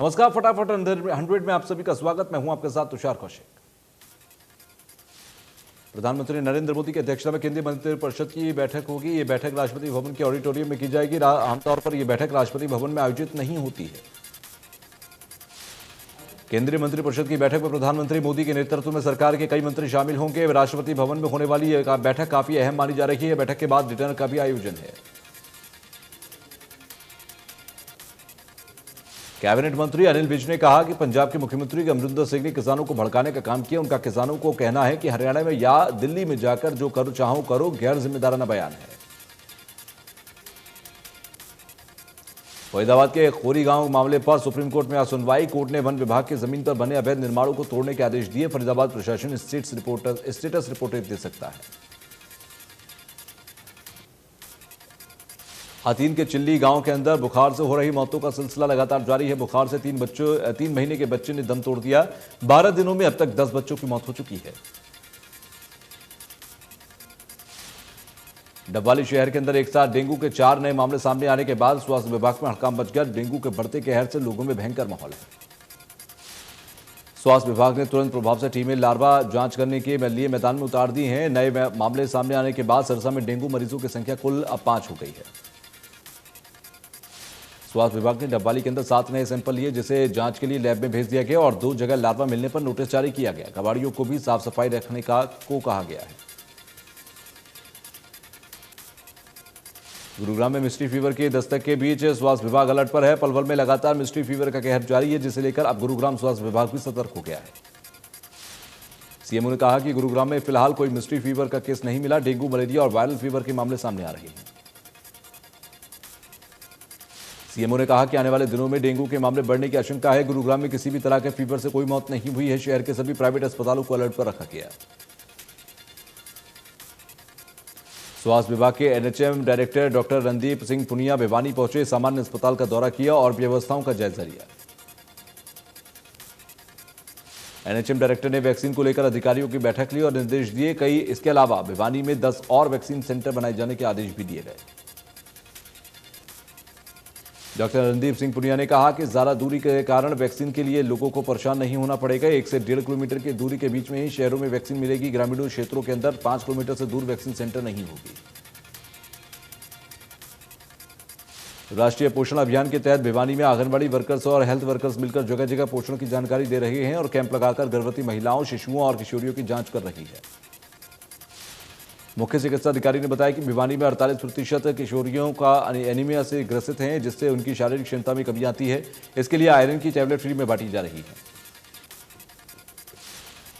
नमस्कार, फटाफट 100 में आप सभी का स्वागत। मैं हूं आपके साथ तुषार कौशिक। प्रधानमंत्री नरेंद्र मोदी की अध्यक्षता में केंद्रीय मंत्रिपरिषद की बैठक होगी। ये बैठक राष्ट्रपति भवन के ऑडिटोरियम में की जाएगी। आमतौर पर यह बैठक राष्ट्रपति भवन में आयोजित नहीं होती है। केंद्रीय मंत्रिपरिषद की बैठक में प्रधानमंत्री मोदी के नेतृत्व में सरकार के कई मंत्री शामिल होंगे। राष्ट्रपति भवन में होने वाली यह बैठक काफी अहम मानी जा रही है। बैठक के बाद डिनर का भी आयोजन है। कैबिनेट मंत्री अनिल विज ने कहा कि पंजाब के मुख्यमंत्री अमरिंदर सिंह ने किसानों को भड़काने का काम किया। उनका किसानों को कहना है कि हरियाणा में या दिल्ली में जाकर जो करो चाहो करो, गैर जिम्मेदाराना बयान है। फरीदाबाद के खोरी गांव मामले पर सुप्रीम कोर्ट में आज सुनवाई। कोर्ट ने वन विभाग की जमीन पर बने अवैध निर्माणों को तोड़ने के आदेश दिए। फरीदाबाद प्रशासन स्टेटस रिपोर्ट दे सकता है। हाथीन के चिल्ली गांव के अंदर बुखार से हो रही मौतों का सिलसिला लगातार जारी है। बुखार से 3 महीने के बच्चे ने दम तोड़ दिया। 12 दिनों में अब तक 10 बच्चों की मौत हो चुकी है। डबवाली शहर के अंदर एक साथ डेंगू के 4 नए मामले सामने आने के बाद स्वास्थ्य विभाग में हड़कंप मच गया। डेंगू के बढ़ते कहर से लोगों में भयंकर माहौल है। स्वास्थ्य विभाग ने तुरंत प्रभाव से टीमें लार्वा जांच करने के लिए मैदान में उतार दी हैं। नए मामले सामने आने के बाद सिरसा में डेंगू मरीजों की संख्या कुल अब 5 हो गई है। स्वास्थ्य विभाग ने डबवाली के अंदर 7 नए सैंपल लिए, जिसे जांच के लिए लैब में भेज दिया गया और 2 जगह लार्वा मिलने पर नोटिस जारी किया गया। कबाड़ियों को भी साफ सफाई रखने को कहा गया है। गुरुग्राम में मिस्ट्री फीवर के दस्तक के बीच स्वास्थ्य विभाग अलर्ट पर है। पलवल में लगातार मिस्ट्री फीवर का कहर जारी है, जिसे लेकर अब गुरुग्राम स्वास्थ्य विभाग भी सतर्क हो गया है। सीएमओ ने कहा कि गुरुग्राम में फिलहाल कोई मिस्ट्री फीवर का केस नहीं मिला। डेंगू, मलेरिया और वायरल फीवर के मामले सामने आ रहे हैं। सीएमओ ने कहा कि आने वाले दिनों में डेंगू के मामले बढ़ने की आशंका है। गुरुग्राम में किसी भी तरह के फीवर से कोई मौत नहीं हुई है। शहर के सभी प्राइवेट अस्पतालों को अलर्ट पर रखा गया। स्वास्थ्य विभाग के NHM director doctor Randeep Singh Punia Bhiwani पहुंचे, सामान्य अस्पताल का दौरा किया और व्यवस्थाओं का जायजा लिया। एनएचएम डायरेक्टर ने वैक्सीन को लेकर अधिकारियों की बैठक ली और निर्देश दिए। इसके अलावा भिवानी में 10 और वैक्सीन सेंटर बनाए जाने के आदेश भी दिए गए। डॉक्टर रणदीप सिंह पुनिया ने कहा कि ज्यादा दूरी के कारण वैक्सीन के लिए लोगों को परेशान नहीं होना पड़ेगा। 1 से 1.5 किलोमीटर की दूरी के बीच में ही शहरों में वैक्सीन मिलेगी। ग्रामीण क्षेत्रों के अंदर 5 किलोमीटर से दूर वैक्सीन सेंटर नहीं होगी। राष्ट्रीय पोषण अभियान के तहत भिवानी में आंगनबाड़ी वर्कर्स और हेल्थ वर्कर्स मिलकर जगह जगह पोषण की जानकारी दे रहे हैं और कैंप लगाकर गर्भवती महिलाओं, शिशुओं और किशोरियों की जांच कर रही है। मुख्य चिकित्सा अधिकारी ने बताया कि भिवानी में 48% किशोरियों का एनीमिया से ग्रसित हैं, जिससे उनकी शारीरिक क्षमता में कमी आती है। इसके लिए आयरन की टैबलेट फ्री में बांटी जा रही है।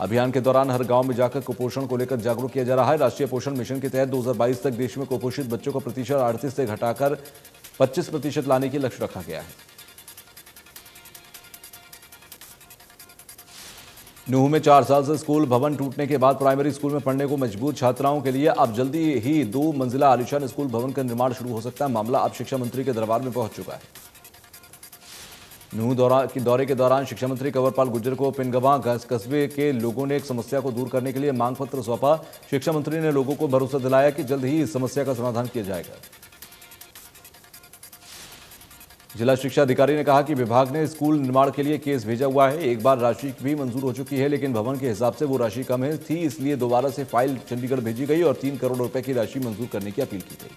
अभियान के दौरान हर गांव में जाकर कुपोषण को लेकर जागरूक किया जा रहा है। राष्ट्रीय पोषण मिशन के तहत 2022 तक देश में कुपोषित बच्चों का प्रतिशत 38 से घटाकर 25% लाने की लक्ष्य रखा गया है। नूह में 4 साल से स्कूल भवन टूटने के बाद प्राइमरी स्कूल में पढ़ने को मजबूर छात्राओं के लिए अब जल्दी ही 2 मंजिला आलीशान स्कूल भवन का निर्माण शुरू हो सकता है। मामला अब शिक्षा मंत्री के दरबार में पहुंच चुका है। नूह दौरे के दौरान शिक्षा मंत्री कंवरपाल गुर्जर को पिनगवां कस्बे के लोगों ने एक समस्या को दूर करने के लिए मांग पत्र सौंपा। शिक्षा मंत्री ने लोगों को भरोसा दिलाया कि जल्द ही इस समस्या का समाधान किया जाएगा। जिला शिक्षा अधिकारी ने कहा कि विभाग ने स्कूल निर्माण के लिए केस भेजा हुआ है। एक बार राशि भी मंजूर हो चुकी है, लेकिन भवन के हिसाब से वो राशि कम है थी, इसलिए दोबारा से फाइल चंडीगढ़ भेजी गई और 3 करोड़ रुपए की राशि मंजूर करने की अपील की गई।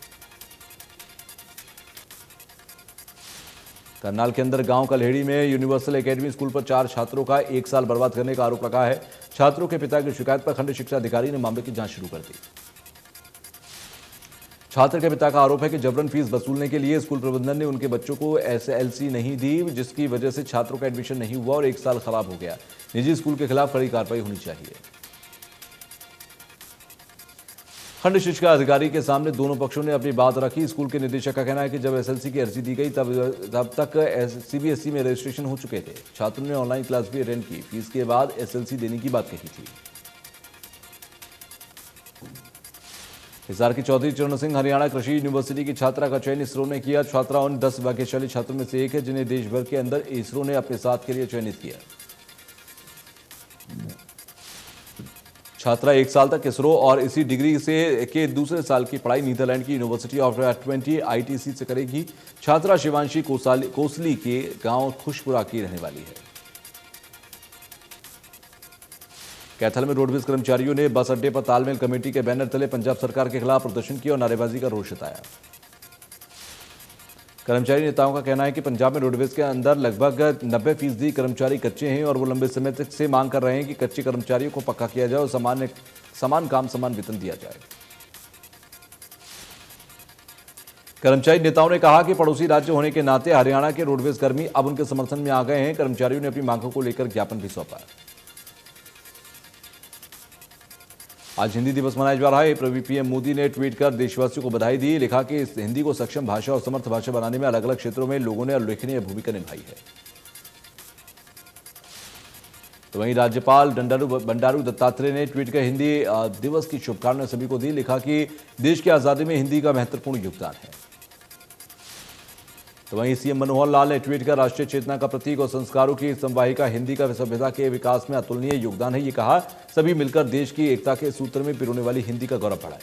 करनाल के अंदर गांव कल्हेड़ी में यूनिवर्सल एकेडमी स्कूल पर 4 छात्रों का 1 साल बर्बाद करने का आरोप लगा है। छात्रों के पिता की शिकायत पर खंड शिक्षा अधिकारी ने मामले की जांच शुरू कर दी। छात्र के पिता का आरोप है कि जबरन फीस वसूलने के लिए स्कूल प्रबंधन ने उनके बच्चों को एसएलसी नहीं दी, जिसकी वजह से छात्रों का एडमिशन नहीं हुआ और 1 साल खराब हो गया। निजी स्कूल के खिलाफ कड़ी कार्रवाई होनी चाहिए। खंड शिक्षा अधिकारी के सामने दोनों पक्षों ने अपनी बात रखी। स्कूल के निदेशक का कहना है कि जब एसएलसी की अर्जी दी गई तब तक सीबीएसई में रजिस्ट्रेशन हो चुके थे। छात्रों ने ऑनलाइन क्लास भी अटेंड की। फीस के बाद एसएलसी देने की बात कही थी। हिसार की चौधरी चरण सिंह हरियाणा कृषि यूनिवर्सिटी की छात्रा का चयन इसरो ने किया। छात्रा उन 10 भाग्यशाली छात्रों में से एक है जिन्हें देश भर के अंदर इसरो ने अपने साथ के लिए चयनित किया। छात्रा 1 साल तक इसरो और इसी डिग्री से के दूसरे साल की पढ़ाई नीदरलैंड की यूनिवर्सिटी ऑफ 20 आईटीसी से करेगी। छात्रा शिवांशी कोसली के गांव खुशपुरा की रहने वाली है। कैथल में रोडवेज कर्मचारियों ने बस अड्डे पर तालमेल कमेटी के बैनर तले पंजाब सरकार के खिलाफ प्रदर्शन किया और नारेबाजी का रोष जताया। कर्मचारी नेताओं का कहना है कि पंजाब में रोडवेज के अंदर लगभग 90% कर्मचारी कच्चे हैं और वो लंबे समय तक से मांग कर रहे हैं कि कच्चे कर्मचारियों को पक्का किया जाए और समान काम समान वेतन दिया जाए। कर्मचारी नेताओं ने कहा कि पड़ोसी राज्य होने के नाते हरियाणा के रोडवेज कर्मी अब उनके समर्थन में आ गए हैं। कर्मचारियों ने अपनी मांगों को लेकर ज्ञापन भी सौंपा। आज हिंदी दिवस मनाया जा रहा है। पीएम मोदी ने ट्वीट कर देशवासियों को बधाई दी। लिखा कि इस हिंदी को सक्षम भाषा और समर्थ भाषा बनाने में अलग अलग क्षेत्रों में लोगों ने उल्लेखनीय भूमिका निभाई है। तो वहीं राज्यपाल बंडारू दत्तात्रेय ने ट्वीट कर हिंदी दिवस की शुभकामनाएं सभी को दी। लिखा कि देश की आजादी में हिंदी का महत्वपूर्ण योगदान है। तो वहीं सीएम मनोहर लाल ने ट्वीट कर राष्ट्रीय चेतना का प्रतीक और संस्कारों की संवाहिका हिंदी का सभ्यता के विकास में अतुलनीय योगदान है। ये कहा, सभी मिलकर देश की एकता के सूत्र में पिरोने वाली हिंदी का गौरव बढ़ाएं।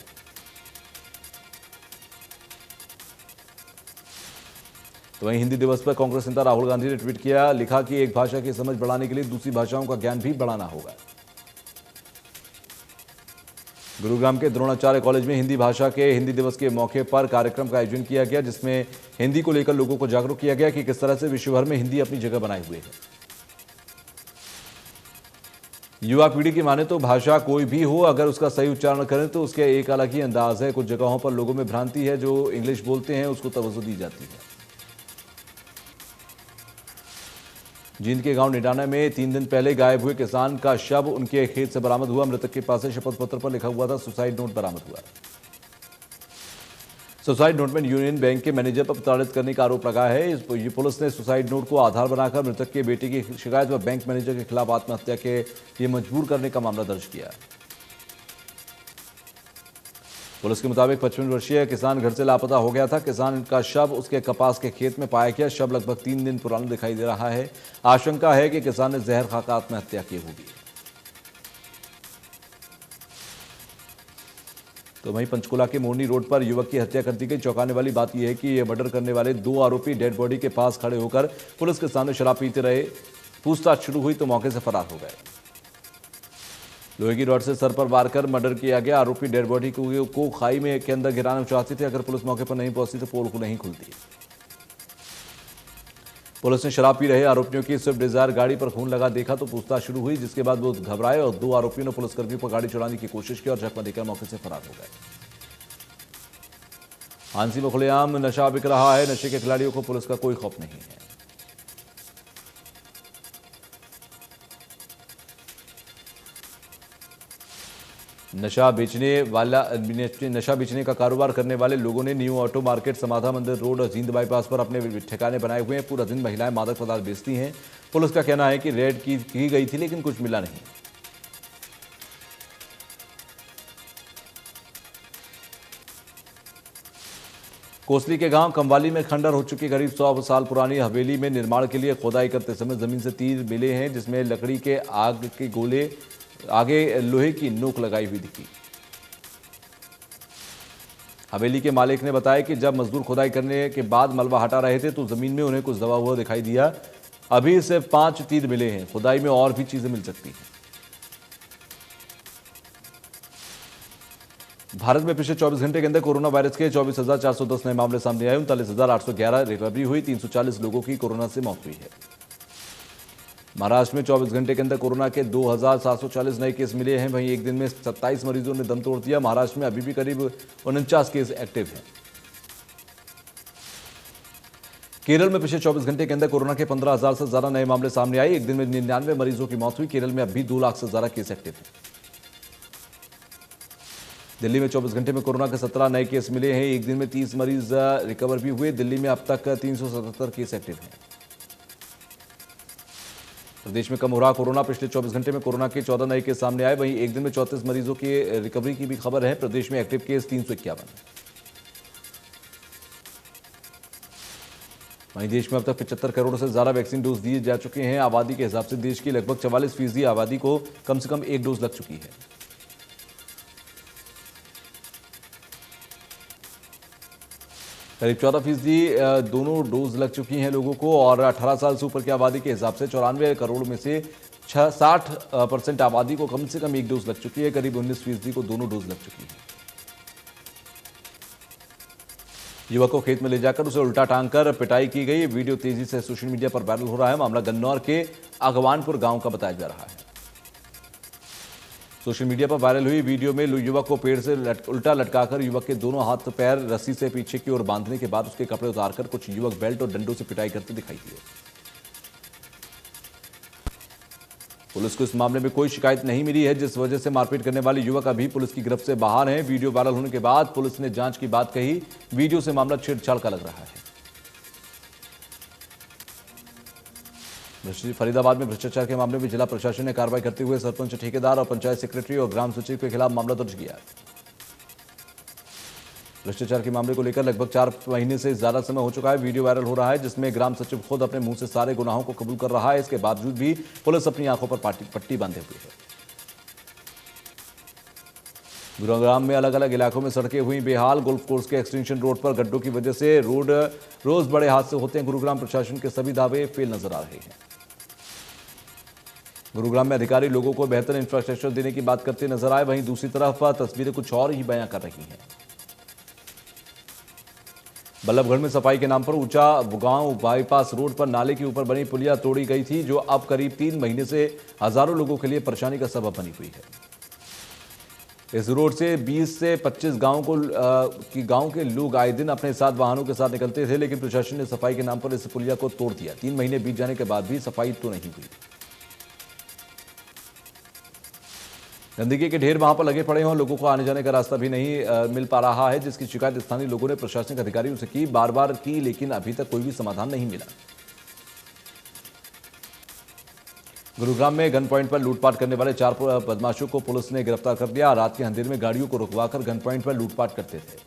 तो वहीं हिंदी दिवस पर कांग्रेस नेता राहुल गांधी ने ट्वीट किया। लिखा कि एक भाषा की समझ बढ़ाने के लिए दूसरी भाषाओं का ज्ञान भी बढ़ाना होगा। गुरुग्राम के द्रोणाचार्य कॉलेज में हिंदी भाषा के हिंदी दिवस के मौके पर कार्यक्रम का आयोजन किया गया, जिसमें हिंदी को लेकर लोगों को जागरूक किया गया कि किस तरह से विश्व भर में हिंदी अपनी जगह बनाए हुए है। युवा पीढ़ी की माने तो भाषा कोई भी हो, अगर उसका सही उच्चारण करें तो उसके एक अलग ही अंदाज है। कुछ जगहों पर लोगों में भ्रांति है, जो इंग्लिश बोलते हैं उसको तवज्जो दी जाती है। जींद के गांव निडाना में 3 दिन पहले गायब हुए किसान का शव उनके खेत से बरामद हुआ। मृतक के पास से शपथ पत्र पर लिखा हुआ था सुसाइड नोट बरामद हुआ। सुसाइड नोट में यूनियन बैंक के मैनेजर पर प्रताड़ित करने का आरोप लगा है। पुलिस ने सुसाइड नोट को आधार बनाकर मृतक के बेटे की शिकायत पर बैंक मैनेजर के खिलाफ आत्महत्या के लिए मजबूर करने का मामला दर्ज किया। पुलिस के मुताबिक 55 वर्षीय किसान घर से लापता हो गया था। किसान का शव उसके कपास के खेत में पाया गया। शव लगभग 3 दिन पुराना दिखाई दे रहा है। आशंका है कि किसान ने जहर खाकर आत्महत्या की होगी। तो वहीं पंचकुला के मोरनी रोड पर युवक की हत्या कर दी गई। चौंकाने वाली बात यह है कि यह मर्डर करने वाले 2 आरोपी डेड बॉडी के पास खड़े होकर पुलिस के सामने शराब पीते रहे। पूछताछ शुरू हुई तो मौके से फरार हो गए। लोहे की रॉड से सर पर वार कर मर्डर किया गया। आरोपी डेड बॉडी को खाई में के अंदर गिराना चाहते थे। अगर पुलिस मौके पर नहीं पहुंचती तो पोल को नहीं खुलती। पुलिस ने शराब पी रहे आरोपियों की स्विफ्ट डिजायर गाड़ी पर खून लगा देखा तो पूछताछ शुरू हुई, जिसके बाद वो घबराए और 2 आरोपियों ने पुलिसकर्मियों पर गाड़ी चुराने की कोशिश की और चकमा देकर मौके से फरार हो गए। हांसी में खुलेआम नशा बिक रहा है। नशे के खिलाड़ियों को पुलिस का कोई खौफ नहीं है। नशा बेचने का कारोबार करने वाले लोगों ने न्यू ऑटो मार्केट, समाधा मंदिर रोड और जींद बाईपास पर अपने ठिकाने बनाए हुए हैं। पूरा दिन महिलाएं मादक पदार्थ बेचती हैं। पुलिस का कहना है कि रेड की गई थी लेकिन कुछ मिला नहीं। कोसली के गांव कमवाली में खंडर हो चुकी करीब 100 साल पुरानी हवेली में निर्माण के लिए खोदाई करते समय जमीन से तीर मिले हैं, जिसमें लकड़ी के आग के गोले आगे लोहे की नोक लगाई हुई दिखी। हवेली के मालिक ने बताया कि जब मजदूर खुदाई करने के बाद मलबा हटा रहे थे तो जमीन में उन्हें कुछ दबा हुआ दिखाई दिया। अभी सिर्फ 5 तीर मिले हैं। खुदाई में और भी चीजें मिल सकती हैं। भारत में पिछले 24 घंटे के अंदर कोरोना वायरस के 24,410 नए मामले सामने आए। 39,811 रिकवरी हुई। 340 लोगों की कोरोना से मौत हुई है। महाराष्ट्र में 24 घंटे के अंदर कोरोना के 2,740 नए केस मिले हैं। वहीं एक दिन में 27 मरीजों ने दम तोड़ दिया। महाराष्ट्र में अभी भी करीब 49 केस एक्टिव हैं। केरल में पिछले 24 घंटे के अंदर कोरोना के 15,000 से ज्यादा नए मामले सामने आए। एक दिन में 99 मरीजों की मौत हुई। केरल में अब भी 2 लाख से ज्यादा केस एक्टिव हैं। दिल्ली में 24 घंटे में कोरोना के 17 नए केस मिले हैं। एक दिन में 30 मरीज रिकवर भी हुए। दिल्ली में अब तक 377 केस एक्टिव हैं। प्रदेश में कम हो रहा कोरोना। पिछले 24 घंटे में कोरोना के 14 नए केस सामने आए। वहीं एक दिन में 34 मरीजों की रिकवरी की भी खबर है। प्रदेश में एक्टिव केस 351। वहीं देश में अब तक 75 करोड़ से ज्यादा वैक्सीन डोज दिए जा चुके हैं। आबादी के हिसाब से देश की लगभग 44% आबादी को कम से कम 1 डोज लग चुकी है। करीब 14% दोनों डोज लग चुकी हैं लोगों को और 18 साल से ऊपर की आबादी के हिसाब से 94 करोड़ में से 60% आबादी को कम से कम एक डोज लग चुकी है। करीब 19% को दोनों डोज लग चुकी है। युवक को खेत में ले जाकर उसे उल्टा टांगकर पिटाई की गई। वीडियो तेजी से सोशल मीडिया पर वायरल हो रहा है। मामला गन्नौर के अगवानपुर गांव का बताया जा रहा है। सोशल मीडिया पर वायरल हुई वीडियो में युवक को पेड़ से उल्टा लटकाकर युवक के दोनों हाथ पैर रस्सी से पीछे की ओर बांधने के बाद उसके कपड़े उतारकर कुछ युवक बेल्ट और डंडों से पिटाई करते दिखाई दिए। पुलिस को इस मामले में कोई शिकायत नहीं मिली है, जिस वजह से मारपीट करने वाले युवक अभी पुलिस की गिरफ्त से बाहर हैं। वीडियो वायरल होने के बाद पुलिस ने जांच की बात कही। वीडियो से मामला छेड़छाड़ का लग रहा है। फरीदाबाद में भ्रष्टाचार के मामले में जिला प्रशासन ने कार्रवाई करते हुए सरपंच, ठेकेदार और पंचायत सेक्रेटरी और ग्राम सचिव के खिलाफ मामला दर्ज किया। भ्रष्टाचार के मामले को लेकर लगभग 4 महीने से ज्यादा समय हो चुका है। वीडियो वायरल हो रहा है जिसमें ग्राम सचिव खुद अपने मुंह से सारे गुनाहों को कबूल कर रहा है। इसके बावजूद भी पुलिस अपनी आंखों पर पट्टी बांधे हुए है। गुरुग्राम में अलग अलग इलाकों में सड़कें हुई बेहाल। गोल्फ कोर्स के एक्सटेंशन रोड पर गड्ढों की वजह से रोज बड़े हादसे होते हैं। गुरुग्राम प्रशासन के सभी दावे फेल नजर आ रहे हैं। गुरुग्राम में अधिकारी लोगों को बेहतर इंफ्रास्ट्रक्चर देने की बात करते नजर आए, वहीं दूसरी तरफ तस्वीरें कुछ और ही बयां कर रही हैं। बल्लभगढ़ में सफाई के नाम पर ऊंचा गांव बाईपास रोड पर नाले के ऊपर बनी पुलिया तोड़ी गई थी, जो अब करीब 3 महीने से हजारों लोगों के लिए परेशानी का सबब बनी हुई है। इस रोड से 20 से 25 गांव के लोग आए दिन अपने साथ वाहनों के साथ निकलते थे, लेकिन प्रशासन ने सफाई के नाम पर इस पुलिया को तोड़ दिया। 3 महीने बीत जाने के बाद भी सफाई तो नहीं हुई। गंदगी के ढेर वहां पर लगे पड़े हैं, लोगों को आने जाने का रास्ता भी नहीं मिल पा रहा है, जिसकी शिकायत स्थानीय लोगों ने प्रशासनिक अधिकारियों से की, बार-बार की, लेकिन अभी तक कोई भी समाधान नहीं मिला। गुरुग्राम में गन पॉइंट पर लूटपाट करने वाले 4 बदमाशों को पुलिस ने गिरफ्तार कर लिया। रात के अंधेरे में गाड़ियों को रुकवाकर गन पॉइंट पर लूटपाट करते थे।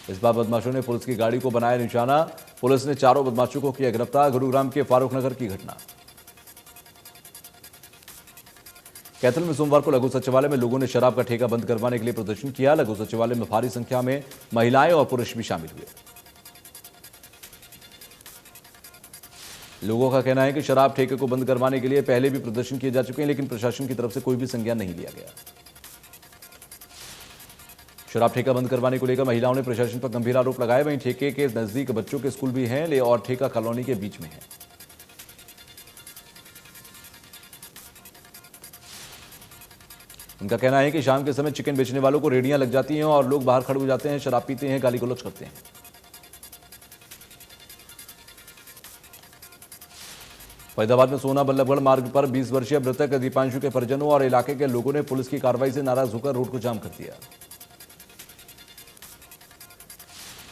इस बार बदमाशों ने पुलिस की गाड़ी को बनाया निशाना। पुलिस ने 4 बदमाशों को किया गिरफ्तार। गुरुग्राम के फारूक नगर की घटना। कैथल में सोमवार को लघु सचिवालय में लोगों ने शराब का ठेका बंद करवाने के लिए प्रदर्शन किया। लघु सचिवालय में भारी संख्या में महिलाएं और पुरुष भी शामिल हुए। लोगों का कहना है कि शराब ठेके को बंद करवाने के लिए पहले भी प्रदर्शन किए जा चुके हैं, लेकिन प्रशासन की तरफ से कोई भी संज्ञान नहीं लिया गया। शराब ठेका बंद करवाने को लेकर महिलाओं ने प्रशासन पर गंभीर आरोप लगाए। वहीं ठेके के नजदीक बच्चों के स्कूल भी हैं और ठेका कॉलोनी के बीच में है। उनका कहना है कि शाम के समय चिकन बेचने वालों को रेडियां लग जाती हैं और लोग बाहर खड़े हो जाते हैं, शराब पीते हैं, गाली गलौज करते हैं। फरीदाबाद में सोना बल्लभगढ़ मार्ग पर 20 वर्षीय मृतक दीपांशु के परिजनों और इलाके के लोगों ने पुलिस की कार्रवाई से नाराज होकर रोड को जाम कर दिया।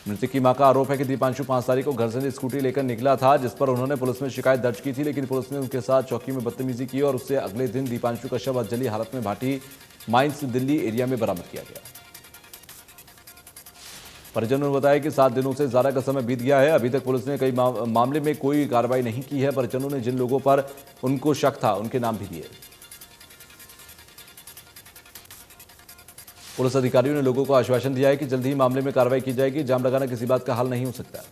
मृतक की मां का आरोप है कि दीपांशु 5 तारीख को घर से स्कूटी लेकर निकला था, जिस पर उन्होंने पुलिस में शिकायत दर्ज की थी, लेकिन पुलिस ने उनके साथ चौकी में बदतमीजी की और उससे अगले दिन दीपांशु का शव जली हालत में भाटी माइंस दिल्ली एरिया में बरामद किया गया। परिजनों ने बताया कि 7 दिनों से ज्यादा का समय बीत गया है, अभी तक पुलिस ने कई मामले में कोई कार्रवाई नहीं की है। परिजनों ने जिन लोगों पर उनको शक था उनके नाम भी दिए। पुलिस अधिकारियों ने लोगों को आश्वासन दिया है कि जल्द ही मामले में कार्रवाई की जाएगी। जाम लगाना किसी बात का हल नहीं हो सकता।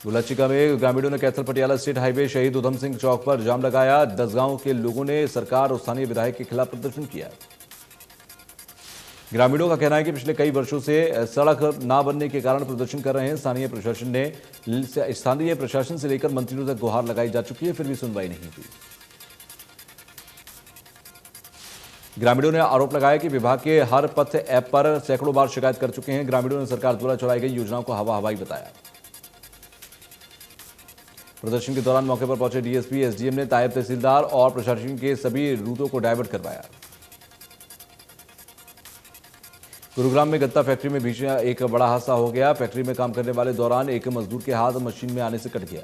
गुलाचिका में ग्रामीणों ने कैथल पटियाला स्टेट हाईवे शहीद उधम सिंह चौक पर जाम लगाया। 10 गांव के लोगों ने सरकार और स्थानीय विधायक के खिलाफ प्रदर्शन किया। ग्रामीणों का कहना है कि पिछले कई वर्षों से सड़क न बनने के कारण प्रदर्शन कर रहे हैं। स्थानीय प्रशासन से लेकर मंत्रियों तक गुहार लगाई जा चुकी है, फिर भी सुनवाई नहीं हुई। ग्रामीणों ने आरोप लगाया कि विभाग के हर पथ ऐप पर सैकड़ों बार शिकायत कर चुके हैं। ग्रामीणों ने सरकार द्वारा चलाई गई योजनाओं को हवा-हवाई बताया। प्रदर्शन के दौरान मौके पर पहुंचे डीएसपी, एसडीएम ने नायब तहसीलदार और प्रशासन के सभी रूटों को डायवर्ट करवाया। गुरुग्राम में गत्ता फैक्ट्री में भीषण एक बड़ा हादसा हो गया। फैक्ट्री में काम करने वाले दौरान एक मजदूर के हाथ मशीन में आने से कट गया।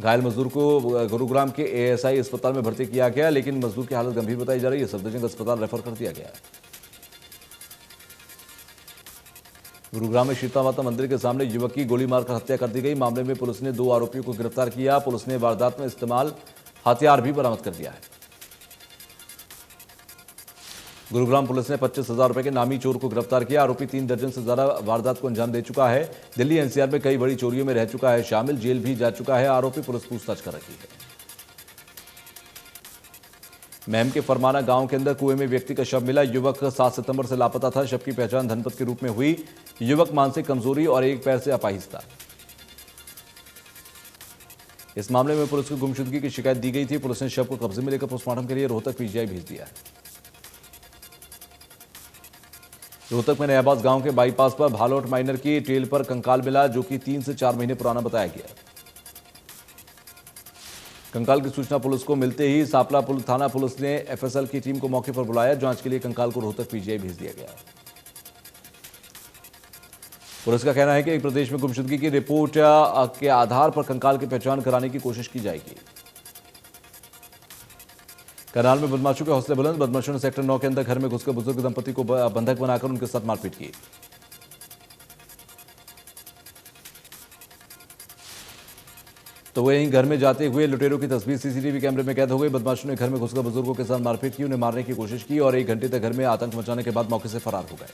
घायल मजदूर को गुरुग्राम के एएसआई अस्पताल में भर्ती किया गया, लेकिन मजदूर की हालत गंभीर बताई जा रही है। सफदरजंग अस्पताल रेफर कर दिया गया। गुरुग्राम में शीतला माता मंदिर के सामने युवक की गोली मारकर हत्या कर दी गई। मामले में पुलिस ने 2 आरोपियों को गिरफ्तार किया। पुलिस ने वारदात में इस्तेमाल हथियार भी बरामद कर दिया है। गुरुग्राम पुलिस ने 25,000 रुपए के नामी चोर को गिरफ्तार किया। आरोपी 3 दर्जन से ज्यादा वारदात को अंजाम दे चुका है। दिल्ली एनसीआर में कई बड़ी चोरियों में रह चुका है शामिल, जेल भी जा चुका है। आरोपी पुलिस पूछताछ कर रही है। महम के फरमाना गांव के अंदर कुएं में व्यक्ति का शव मिला। युवक 7 सितंबर से लापता था। शव की पहचान धनपत के रूप में हुई। युवक मानसिक कमजोरी और एक पैर से अपाहिज था। इस मामले में पुलिस को गुमशुदगी की शिकायत दी गई थी। पुलिस ने शव को कब्जे में लेकर पोस्टमार्टम के लिए रोहतक पीजीआई भेज दिया है। रोहतक में नयाबाज गांव के बाईपास पर भालौट माइनर की टेल पर कंकाल मिला, जो कि 3 से 4 महीने पुराना बताया गया। कंकाल की सूचना पुलिस को मिलते ही सापला थाना पुलिस ने एफएसएल की टीम को मौके पर बुलाया। जांच के लिए कंकाल को रोहतक पीजीआई भेज दिया गया। पुलिस का कहना है कि प्रदेश में गुमशुदगी की रिपोर्ट के आधार पर कंकाल की पहचान कराने की कोशिश की जाएगी। करनाल में बदमाशों के हौसले बुलंद। बदमाशों ने सेक्टर 9 के अंदर घर में घुसकर बुजुर्ग दंपति को बंधक बनाकर उनके साथ मारपीट की। तो वहीं घर में जाते हुए लुटेरों की तस्वीर सीसीटीवी कैमरे में कैद हो गई। बदमाशों ने घर में घुसकर बुजुर्गों के साथ मारपीट की, उन्हें मारने की कोशिश की और 1 घंटे तक घर में आतंक मचाने के बाद मौके से फरार हो गए।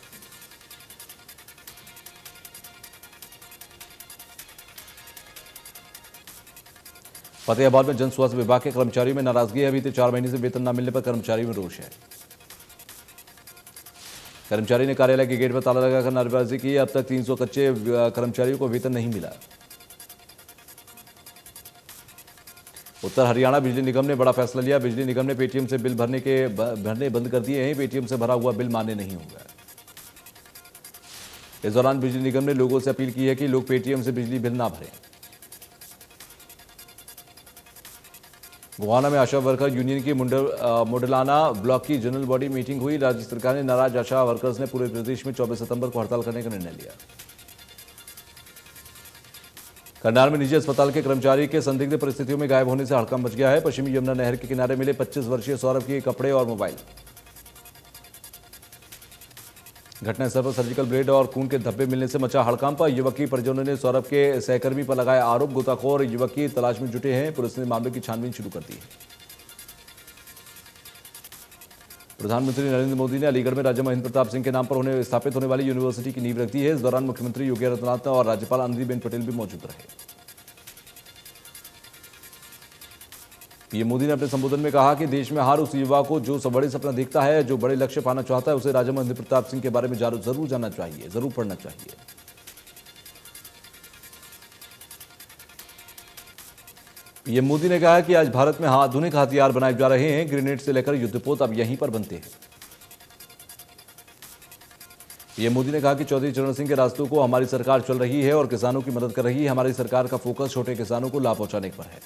फतेहाबाद में जन स्वास्थ्य विभाग के कर्मचारियों में नाराजगी है। बीते 4 महीने से वेतन न मिलने पर कर्मचारियों में रोष है। कर्मचारी ने कार्यालय के गेट पर ताला लगाकर नारेबाजी की। अब तक 300 कच्चे कर्मचारियों को वेतन नहीं मिला। उत्तर हरियाणा बिजली निगम ने बड़ा फैसला लिया। बिजली निगम ने पेटीएम से बिल भरने बंद कर दिए हैं। पेटीएम से भरा हुआ बिल मान्य नहीं होगा। इस दौरान बिजली निगम ने लोगों से अपील की है कि लोग पेटीएम से बिजली बिल ना भरें। गोहाना में आशा वर्कर यूनियन की मुंडलाना ब्लॉक की जनरल बॉडी मीटिंग हुई। राज्य सरकार ने नाराज आशा वर्कर्स ने पूरे प्रदेश में 24 सितंबर को हड़ताल करने का निर्णय लिया। करनाल में निजी अस्पताल के कर्मचारी के संदिग्ध परिस्थितियों में गायब होने से हड़कंप मच गया है। पश्चिमी यमुना नहर के किनारे मिले 25 वर्षीय सौरभ के कपड़े और मोबाइल। घटनास्थल पर सर्जिकल ब्लेड और खून के धब्बे मिलने से मचा हड़कंप। युवक की परिजनों ने सौरभ के सहकर्मी पर लगाया आरोप। गोताखोर युवक की तलाश में जुटे हैं। पुलिस ने मामले की छानबीन शुरू कर दी है। प्रधानमंत्री नरेंद्र मोदी ने अलीगढ़ में राजा महेंद्र प्रताप सिंह के नाम पर स्थापित होने वाली यूनिवर्सिटी की नींव रख दी है। इस दौरान मुख्यमंत्री योगी आदित्यनाथ और राज्यपाल आनंदीबेन पटेल भी मौजूद रहे। पीएम मोदी ने अपने संबोधन में कहा कि देश में हर उस युवा को जो बड़े सपना देखता है, जो बड़े लक्ष्य पाना चाहता है, उसे राजा महेंद्र प्रताप सिंह के बारे में जरूर जानना चाहिए, जरूर पढ़ना चाहिए। पीएम मोदी ने कहा कि आज भारत में आधुनिक हथियार बनाए जा रहे हैं। ग्रेनेड से लेकर युद्धपोत अब यहीं पर बनते हैं। पीएम मोदी ने कहा कि चौधरी चरण सिंह के रास्तों को हमारी सरकार चल रही है और किसानों की मदद कर रही है। हमारी सरकार का फोकस छोटे किसानों को लाभ पहुंचाने पर है।